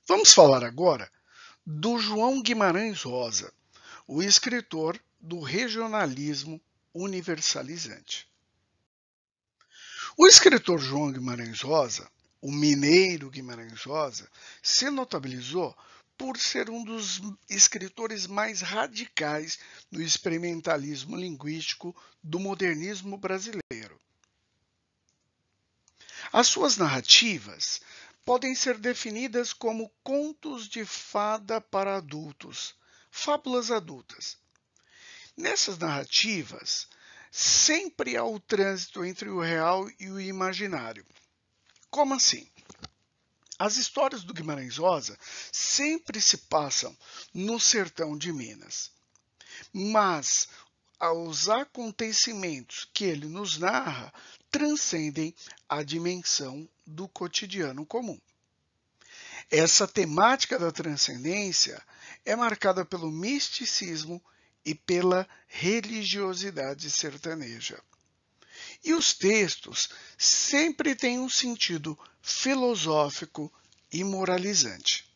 Vamos falar agora do João Guimarães Rosa, o escritor do regionalismo universalizante. O escritor João Guimarães Rosa, o mineiro Guimarães Rosa, se notabilizou por ser um dos escritores mais radicais no experimentalismo linguístico do modernismo brasileiro. As suas narrativas podem ser definidas como contos de fada para adultos, fábulas adultas. Nessas narrativas, sempre há o trânsito entre o real e o imaginário. Como assim? As histórias do Guimarães Rosa sempre se passam no sertão de Minas, mas os acontecimentos que ele nos narra transcendem a dimensão do cotidiano comum. Essa temática da transcendência é marcada pelo misticismo e pela religiosidade sertaneja. E os textos sempre têm um sentido filosófico e moralizante.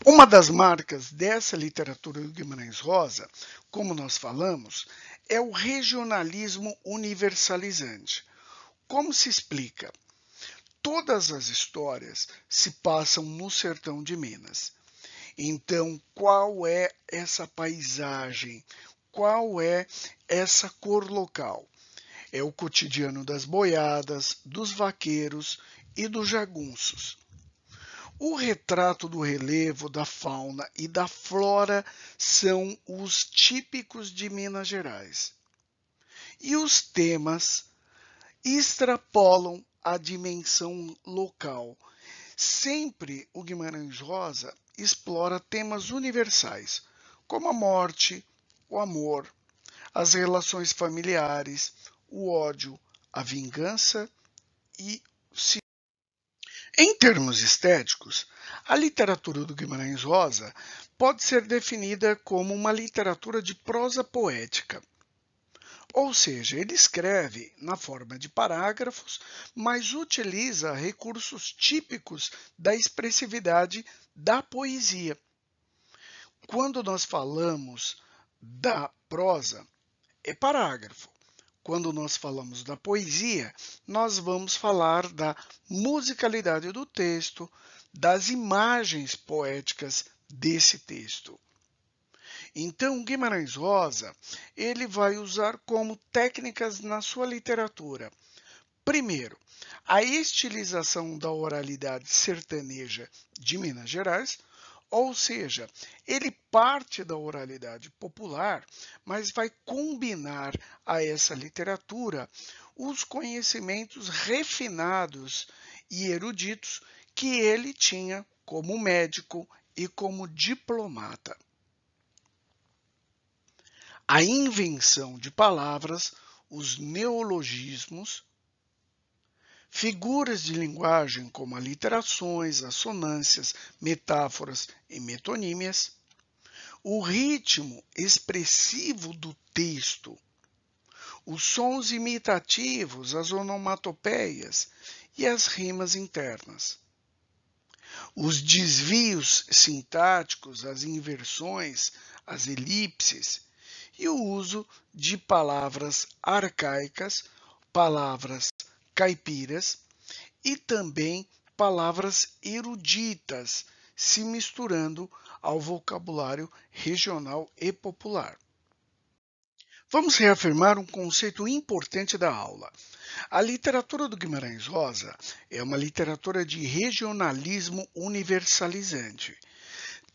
Uma das marcas dessa literatura do Guimarães Rosa, como nós falamos, é o regionalismo universalizante. Como se explica? Todas as histórias se passam no sertão de Minas. Então, qual é essa paisagem? Qual é essa cor local? É o cotidiano das boiadas, dos vaqueiros e dos jagunços. O retrato do relevo, da fauna e da flora são os típicos de Minas Gerais. E os temas extrapolam a dimensão local. Sempre o Guimarães Rosa explora temas universais, como a morte, o amor, as relações familiares, o ódio, a vingança e o ciúme. Em termos estéticos, a literatura do Guimarães Rosa pode ser definida como uma literatura de prosa poética. Ou seja, ele escreve na forma de parágrafos, mas utiliza recursos típicos da expressividade da poesia. Quando nós falamos da prosa, é parágrafo. Quando nós falamos da poesia, nós vamos falar da musicalidade do texto, das imagens poéticas desse texto. Então, Guimarães Rosa, ele vai usar como técnicas na sua literatura. Primeiro, a estilização da oralidade sertaneja de Minas Gerais, ou seja, ele parte da oralidade popular, mas vai combinar a essa literatura os conhecimentos refinados e eruditos que ele tinha como médico e como diplomata. A invenção de palavras, os neologismos, figuras de linguagem como aliterações, assonâncias, metáforas e metonímias, o ritmo expressivo do texto, os sons imitativos, as onomatopeias e as rimas internas, os desvios sintáticos, as inversões, as elipses e o uso de palavras arcaicas, palavras caipiras e também palavras eruditas, se misturando ao vocabulário regional e popular. Vamos reafirmar um conceito importante da aula. A literatura do Guimarães Rosa é uma literatura de regionalismo universalizante.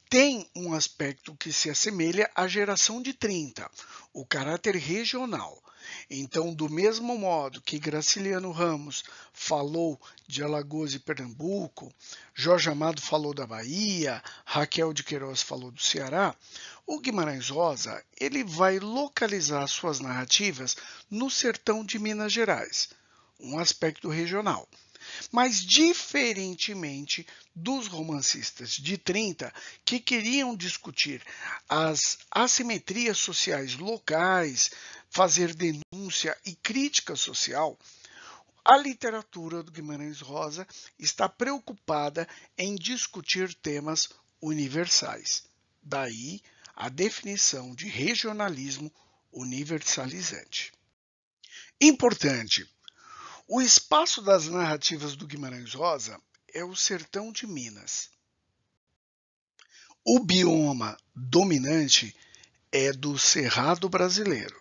Tem um aspecto que se assemelha à geração de 30, o caráter regional. Então, do mesmo modo que Graciliano Ramos falou de Alagoas e Pernambuco, Jorge Amado falou da Bahia, Raquel de Queiroz falou do Ceará, o Guimarães Rosa ele vai localizar suas narrativas no sertão de Minas Gerais, um aspecto regional. Mas, diferentemente dos romancistas de 30, que queriam discutir as assimetrias sociais locais, fazer denúncia e crítica social, A literatura do Guimarães Rosa está preocupada em discutir temas universais. Daí a definição de regionalismo universalizante. Importante: o espaço das narrativas do Guimarães Rosa é o sertão de Minas. O bioma dominante é do Cerrado brasileiro.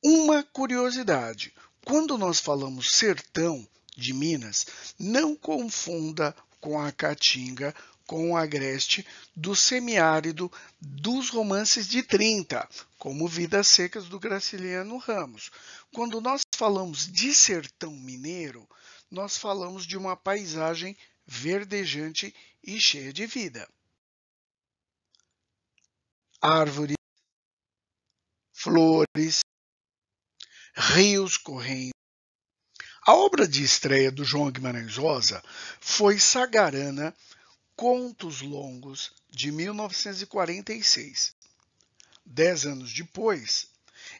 Uma curiosidade: quando nós falamos sertão de Minas, não confunda com a Caatinga, com o agreste do semiárido dos romances de 30, como Vidas Secas do Graciliano Ramos. Quando nós falamos de sertão mineiro, nós falamos de uma paisagem verdejante e cheia de vida. Árvores, flores, rios correndo. A obra de estreia do João Guimarães Rosa foi Sagarana, Contos Longos, de 1946. 10 anos depois,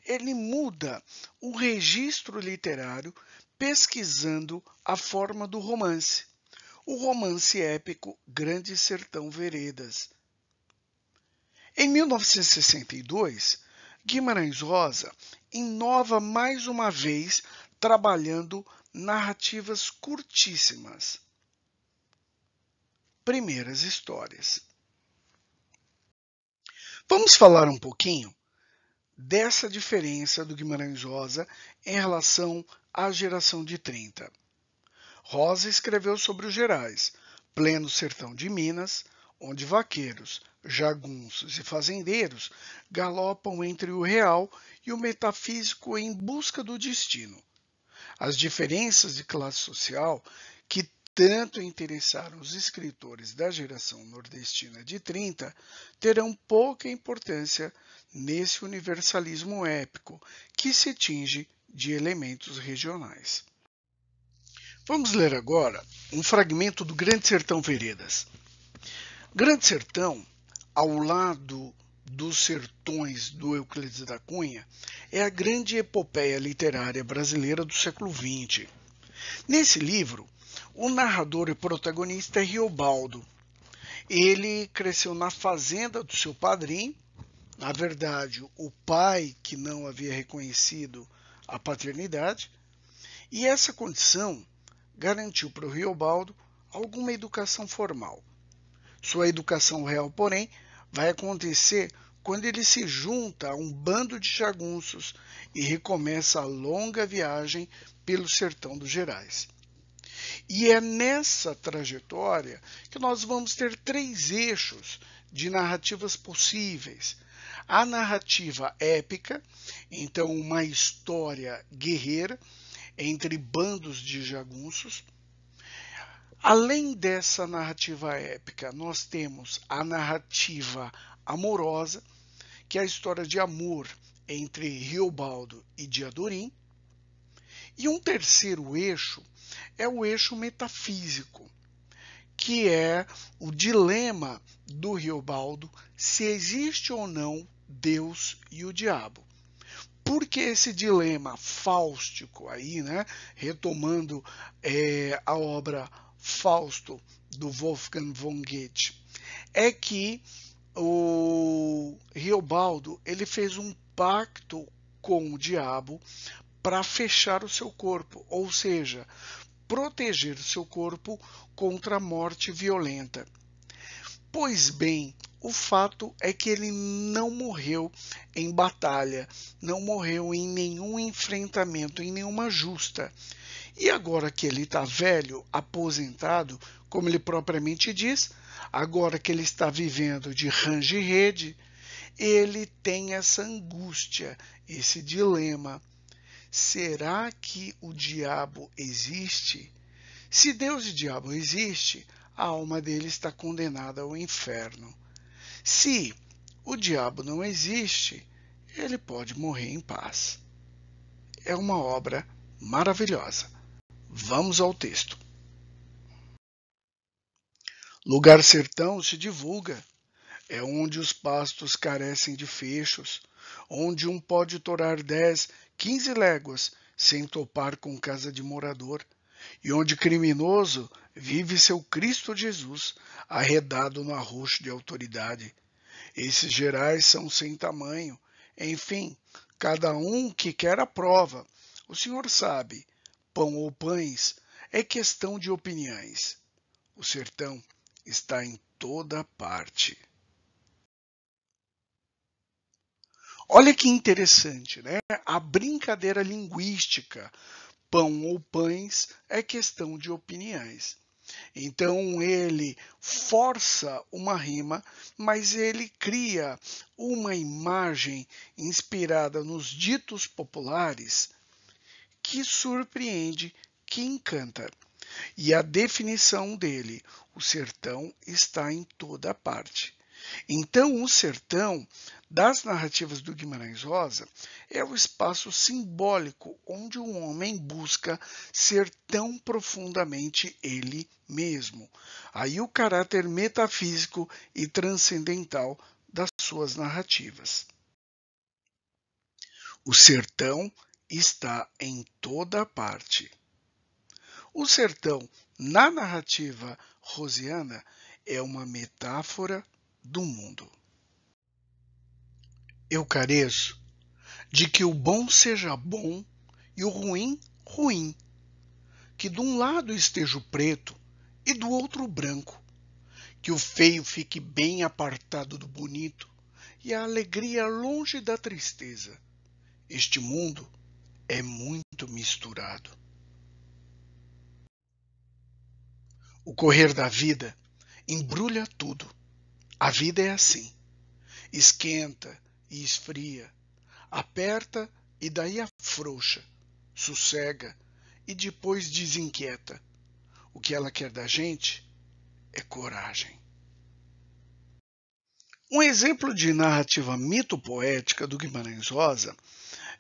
ele muda o registro literário pesquisando a forma do romance, o romance épico Grande Sertão Veredas. Em 1962, Guimarães Rosa inova mais uma vez trabalhando narrativas curtíssimas. Primeiras histórias. Vamos falar um pouquinho dessa diferença do Guimarães Rosa em relação à geração de 30. Rosa escreveu sobre os Gerais, pleno sertão de Minas, onde vaqueiros, jagunços e fazendeiros galopam entre o real e o metafísico em busca do destino. As diferenças de classe social que tanto interessaram os escritores da geração nordestina de 30 terão pouca importância nesse universalismo épico que se tinge de elementos regionais. Vamos ler agora um fragmento do Grande Sertão Veredas. Grande Sertão, ao lado dos sertões do Euclides da Cunha, é a grande epopeia literária brasileira do século XX. Nesse livro, o narrador e protagonista é Riobaldo. Ele cresceu na fazenda do seu padrinho, na verdade, o pai que não havia reconhecido a paternidade, e essa condição garantiu para o Riobaldo alguma educação formal. Sua educação real, porém, vai acontecer quando ele se junta a um bando de jagunços e recomeça a longa viagem pelo sertão dos Gerais. E é nessa trajetória que nós vamos ter 3 eixos de narrativas possíveis. A narrativa épica, então uma história guerreira entre bandos de jagunços. Além dessa narrativa épica, nós temos a narrativa amorosa, que é a história de amor entre Riobaldo e Diadorim. E um terceiro eixo é o eixo metafísico, que é o dilema do Riobaldo se existe ou não Deus e o diabo. Por que esse dilema fáustico aí, né? Retomando a obra Fausto, do Wolfgang von Goethe, é que o Riobaldo ele fez um pacto com o diabo para fechar o seu corpo, ou seja, proteger o seu corpo contra a morte violenta. Pois bem, o fato é que ele não morreu em batalha, não morreu em nenhum enfrentamento, em nenhuma justa. E agora que ele está velho, aposentado, como ele propriamente diz, agora que ele está vivendo de range-rede, ele tem essa angústia, esse dilema. Será que o diabo existe? Se Deus e diabo existem, a alma dele está condenada ao inferno. Se o diabo não existe, ele pode morrer em paz. É uma obra maravilhosa. Vamos ao texto. Lugar sertão se divulga, é onde os pastos carecem de fechos, onde um pode torar 10, 15 léguas sem topar com casa de morador, e onde criminoso vive seu Cristo Jesus, arredado no arroxo de autoridade. Esses gerais são sem tamanho. Enfim, cada um que quer a prova. O senhor sabe, pão ou pães é questão de opiniões. O sertão está em toda parte. Olha que interessante, né? A brincadeira linguística. Pão ou pães é questão de opiniões. Então ele força uma rima, mas ele cria uma imagem inspirada nos ditos populares que surpreende, que encanta. E a definição dele, o sertão está em toda parte. Então, o sertão, das narrativas do Guimarães Rosa, é o espaço simbólico onde o homem busca ser tão profundamente ele mesmo. Aí o caráter metafísico e transcendental das suas narrativas. O sertão está em toda parte. O sertão, na narrativa rosiana, é uma metáfora do mundo. Eu careço de que o bom seja bom e o ruim, ruim. Que de um lado esteja o preto e do outro o branco. Que o feio fique bem apartado do bonito e a alegria longe da tristeza. Este mundo é muito misturado. O correr da vida embrulha tudo. A vida é assim. Esquenta e esfria, aperta e daí afrouxa, sossega e depois desinquieta. O que ela quer da gente é coragem. Um exemplo de narrativa mito-poética do Guimarães Rosa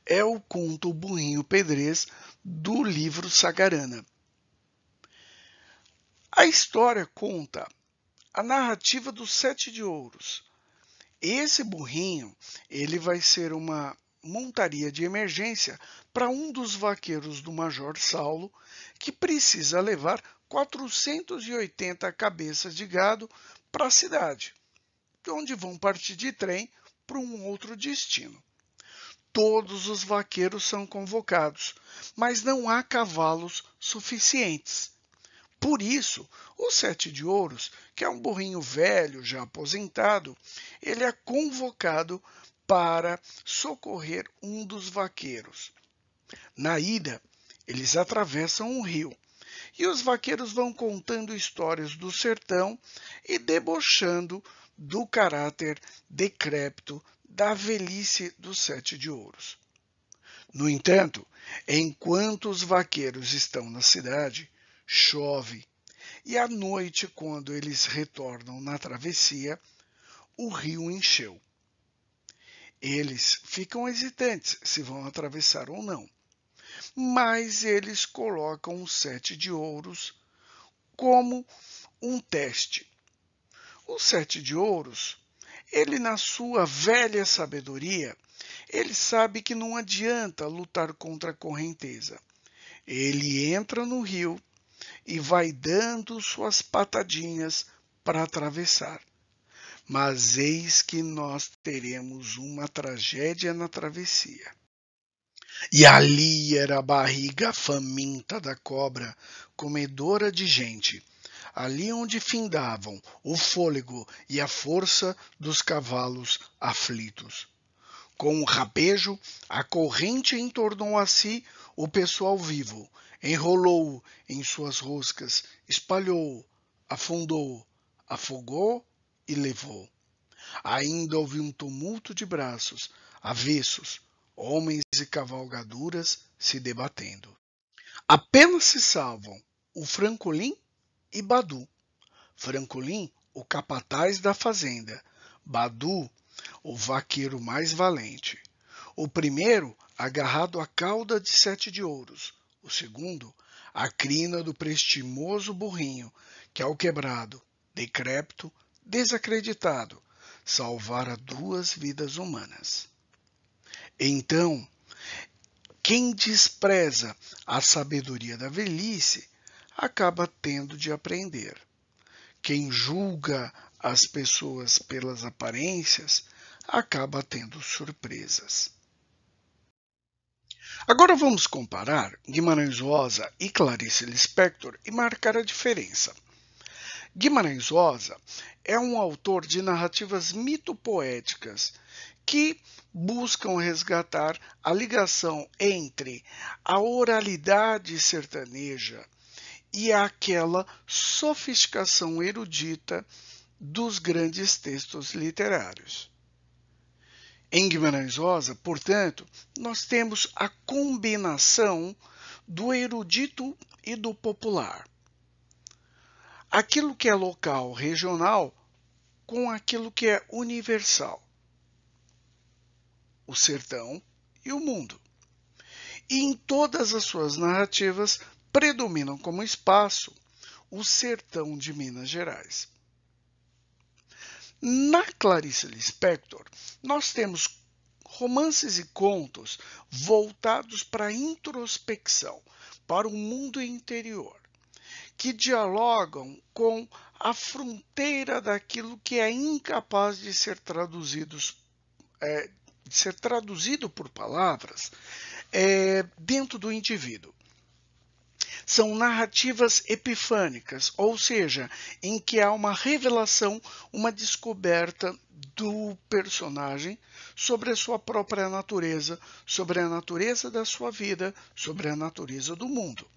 é o conto O Burrinho Pedrez, do livro Sagarana. A história conta a narrativa dos 7 de ouros. Esse burrinho, ele vai ser uma montaria de emergência para um dos vaqueiros do Major Saulo, que precisa levar 480 cabeças de gado para a cidade, onde vão partir de trem para um outro destino. Todos os vaqueiros são convocados, mas não há cavalos suficientes. Por isso, o 7 de ouros, que é um burrinho velho, já aposentado, ele é convocado para socorrer um dos vaqueiros. Na ida, eles atravessam um rio e os vaqueiros vão contando histórias do sertão e debochando do caráter decrépito da velhice do 7 de ouros. No entanto, enquanto os vaqueiros estão na cidade, chove, e à noite, quando eles retornam na travessia, o rio encheu. Eles ficam hesitantes se vão atravessar ou não, mas eles colocam o 7 de ouros como um teste. O 7 de ouros, ele na sua velha sabedoria, ele sabe que não adianta lutar contra a correnteza. Ele entra no rio e vai dando suas patadinhas para atravessar. Mas eis que nós teremos uma tragédia na travessia. E ali era a barriga faminta da cobra, comedora de gente, ali onde findavam o fôlego e a força dos cavalos aflitos. Com um rabejo, a corrente entornou a si o pessoal vivo, enrolou-o em suas roscas, espalhou-o, afundou-o, afogou e levou. Ainda houve um tumulto de braços, avessos, homens e cavalgaduras se debatendo. Apenas se salvam o Francolin e Badu. Francolin, o capataz da fazenda, Badu, o vaqueiro mais valente. O primeiro agarrado à cauda de 7 de ouros, o segundo à crina do prestimoso burrinho, que ao quebrado, decrépito, desacreditado, salvara 2 vidas humanas. Então, quem despreza a sabedoria da velhice acaba tendo de aprender. Quem julga as pessoas pelas aparências acaba tendo surpresas. Agora vamos comparar Guimarães Rosa e Clarice Lispector e marcar a diferença. Guimarães Rosa é um autor de narrativas mitopoéticas que buscam resgatar a ligação entre a oralidade sertaneja e aquela sofisticação erudita dos grandes textos literários. Em Guimarães Rosa, portanto, nós temos a combinação do erudito e do popular. Aquilo que é local, regional, com aquilo que é universal. O sertão e o mundo. E em todas as suas narrativas predominam como espaço o sertão de Minas Gerais. Na Clarice Lispector, nós temos romances e contos voltados para a introspecção, para o mundo interior, que dialogam com a fronteira daquilo que é incapaz de ser traduzido por palavras dentro do indivíduo. São narrativas epifânicas, ou seja, em que há uma revelação, uma descoberta do personagem sobre a sua própria natureza, sobre a natureza da sua vida, sobre a natureza do mundo.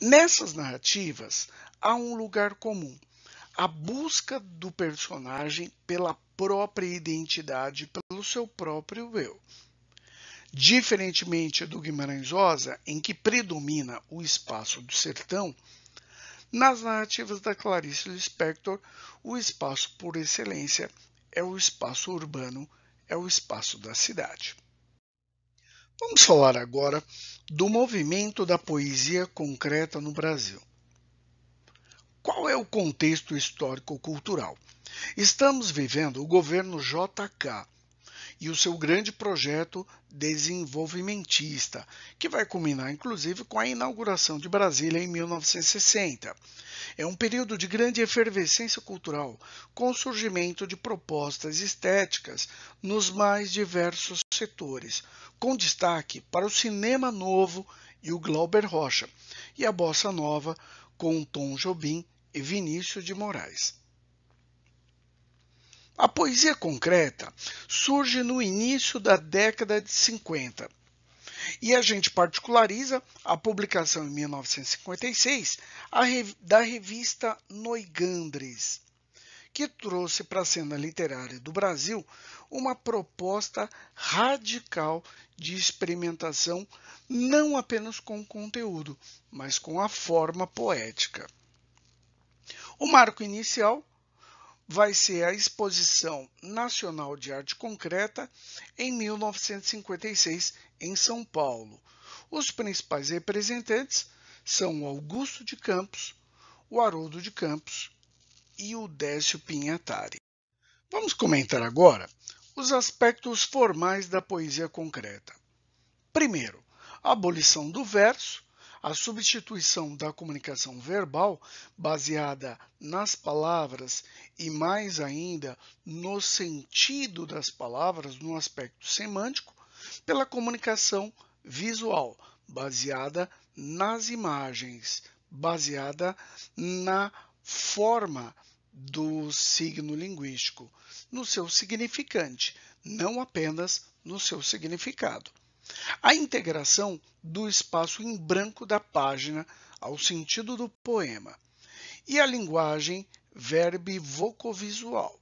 Nessas narrativas, há um lugar comum, a busca do personagem pela própria identidade, pelo seu próprio eu. Diferentemente do Guimarães Rosa, em que predomina o espaço do sertão, nas narrativas da Clarice Lispector, o espaço por excelência é o espaço urbano, é o espaço da cidade. Vamos falar agora do movimento da poesia concreta no Brasil. Qual é o contexto histórico-cultural? Estamos vivendo o governo JK, e o seu grande projeto desenvolvimentista, que vai culminar inclusive com a inauguração de Brasília em 1960. É um período de grande efervescência cultural, com o surgimento de propostas estéticas nos mais diversos setores, com destaque para o cinema novo e o Glauber Rocha, e a bossa nova com Tom Jobim e Vinícius de Moraes. A poesia concreta surge no início da década de 50 e a gente particulariza a publicação em 1956 da revista Noigandres, que trouxe para a cena literária do Brasil uma proposta radical de experimentação não apenas com o conteúdo, mas com a forma poética. O marco inicial vai ser a Exposição Nacional de Arte Concreta em 1956, em São Paulo. Os principais representantes são o Augusto de Campos, o Haroldo de Campos e o Décio Pinhatari. Vamos comentar agora os aspectos formais da poesia concreta. Primeiro, a abolição do verso, a substituição da comunicação verbal baseada nas palavras e mais ainda no sentido das palavras, no aspecto semântico, pela comunicação visual, baseada nas imagens, baseada na forma do signo linguístico, no seu significante, não apenas no seu significado. A integração do espaço em branco da página ao sentido do poema e a linguagem verbo-vocovisual.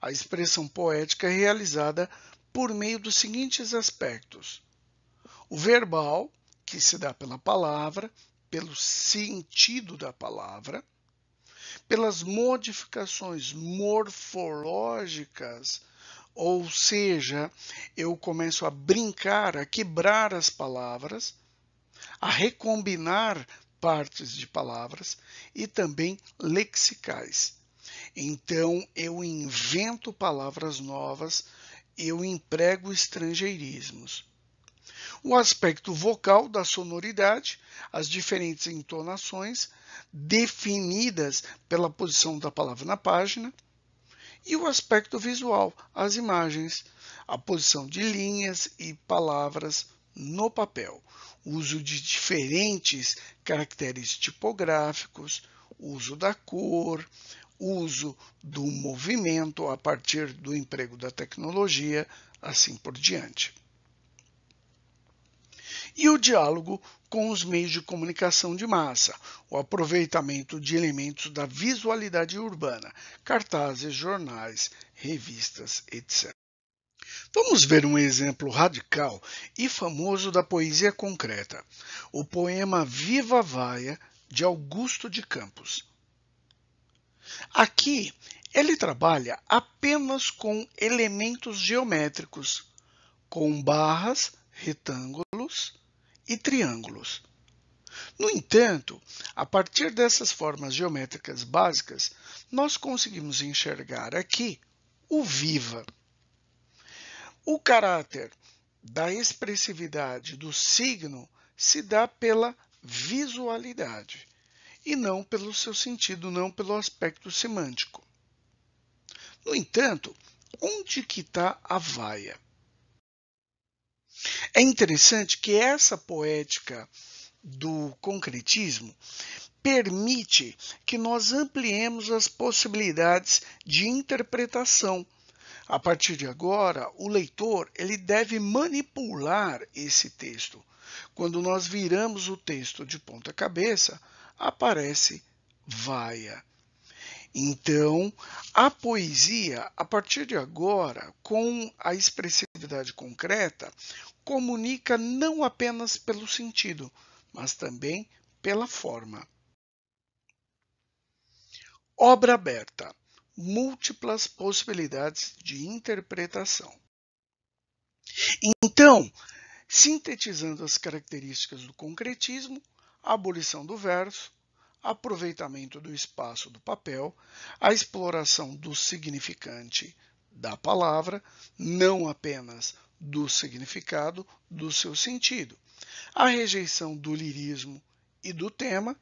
A expressão poética é realizada por meio dos seguintes aspectos: o verbal, que se dá pela palavra, pelo sentido da palavra, pelas modificações morfológicas, ou seja, eu começo a brincar, a quebrar as palavras, a recombinar partes de palavras e também lexicais. Então, eu invento palavras novas eu emprego estrangeirismos. O aspecto vocal da sonoridade, as diferentes entonações definidas pela posição da palavra na página, e o aspecto visual, as imagens, a posição de linhas e palavras no papel, uso de diferentes caracteres tipográficos, uso da cor, uso do movimento a partir do emprego da tecnologia, assim por diante. E o diálogo com os meios de comunicação de massa, o aproveitamento de elementos da visualidade urbana, cartazes, jornais, revistas, etc. Vamos ver um exemplo radical e famoso da poesia concreta, o poema Viva Vaia, de Augusto de Campos. Aqui, ele trabalha apenas com elementos geométricos, com barras, retângulos e triângulos. No entanto, a partir dessas formas geométricas básicas, nós conseguimos enxergar aqui o viva. O caráter da expressividade do signo se dá pela visualidade e não pelo seu sentido, não pelo aspecto semântico. No entanto, onde que está a vaia? É interessante que essa poética do concretismo permite que nós ampliemos as possibilidades de interpretação. A partir de agora, o leitor ele deve manipular esse texto. Quando nós viramos o texto de ponta cabeça, aparece vaia. Então, a poesia, a partir de agora, com a expressividade concreta, comunica não apenas pelo sentido, mas também pela forma. Obra aberta. Múltiplas possibilidades de interpretação. Então, sintetizando as características do concretismo, a abolição do verso, aproveitamento do espaço do papel, a exploração do significante da palavra, não apenas do significado, do seu sentido, a rejeição do lirismo e do tema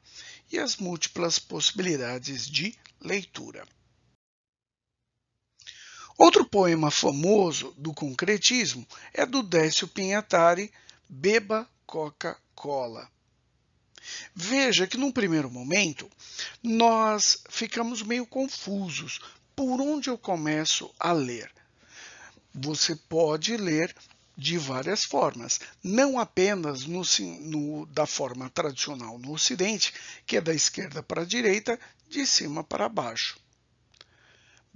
e as múltiplas possibilidades de leitura. Outro poema famoso do concretismo é do Décio Pinhatari, Beba Coca-Cola. Veja que, num primeiro momento, nós ficamos meio confusos. Por onde eu começo a ler? Você pode ler de várias formas, não apenas da forma tradicional no Ocidente, que é da esquerda para a direita, de cima para baixo.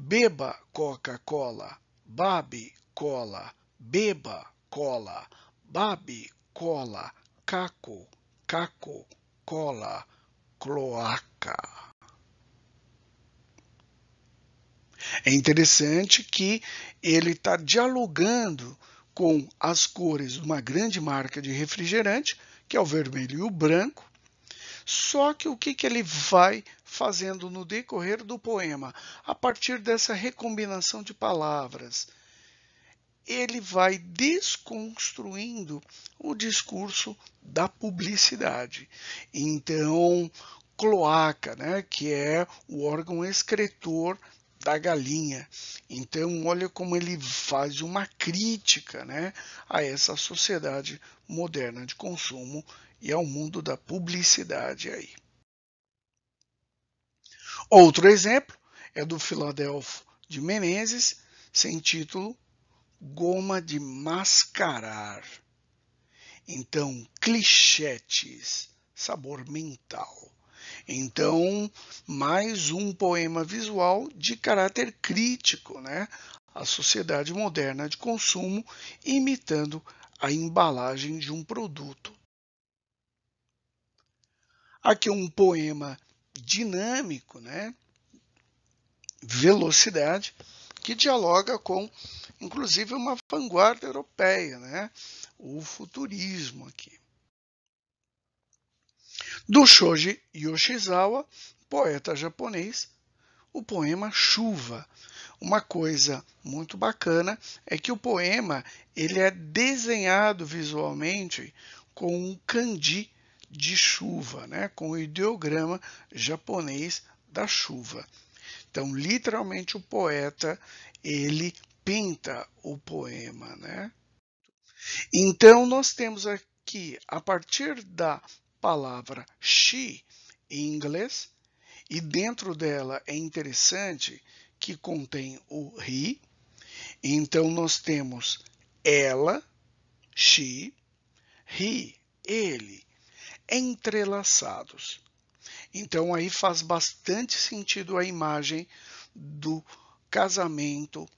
Beba Coca-Cola, babe cola, beba cola, babe cola, caco, caco, cola, cloaca. É interessante que ele está dialogando com as cores de uma grande marca de refrigerante, que é o vermelho e o branco. Só que o que ele vai fazendo no decorrer do poema, a partir dessa recombinação de palavras, ele vai desconstruindo o discurso da publicidade. Então, cloaca, né, que é o órgão excretor da galinha. Então, olha como ele faz uma crítica, né, a essa sociedade moderna de consumo e ao mundo da publicidade aí. Outro exemplo é do Filadelfo de Menezes, sem título, Goma de Mascarar. Então, clichetes, sabor mental. Então, mais um poema visual de caráter crítico, né? A sociedade moderna de consumo imitando a embalagem de um produto. Aqui um poema dinâmico, né? Velocidade, que dialoga com, inclusive, uma vanguarda europeia, né? O futurismo aqui. Do Shoji Yoshizawa, poeta japonês, o poema Chuva, Uma coisa muito bacana é que o poema ele é desenhado visualmente com um kanji de chuva, né? Com o ideograma japonês da chuva. Então, literalmente, o poeta ele pinta o poema, né? Então, nós temos aqui, a partir da palavra she em inglês, e dentro dela é interessante que contém o he. Então, nós temos ela, she, he, ele, entrelaçados. Então, aí faz bastante sentido a imagem do casamento,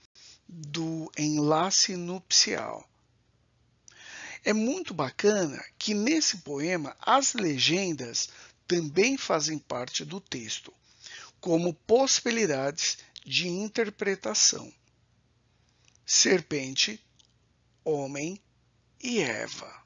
do enlace nupcial. É muito bacana que nesse poema as legendas também fazem parte do texto, como possibilidades de interpretação. Serpente, homem e Eva.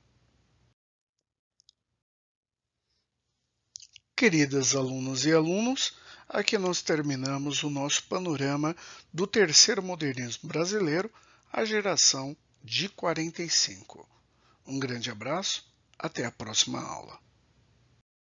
Queridas alunas e alunos, aqui nós terminamos o nosso panorama do terceiro modernismo brasileiro, a geração de 45. Um grande abraço, até a próxima aula.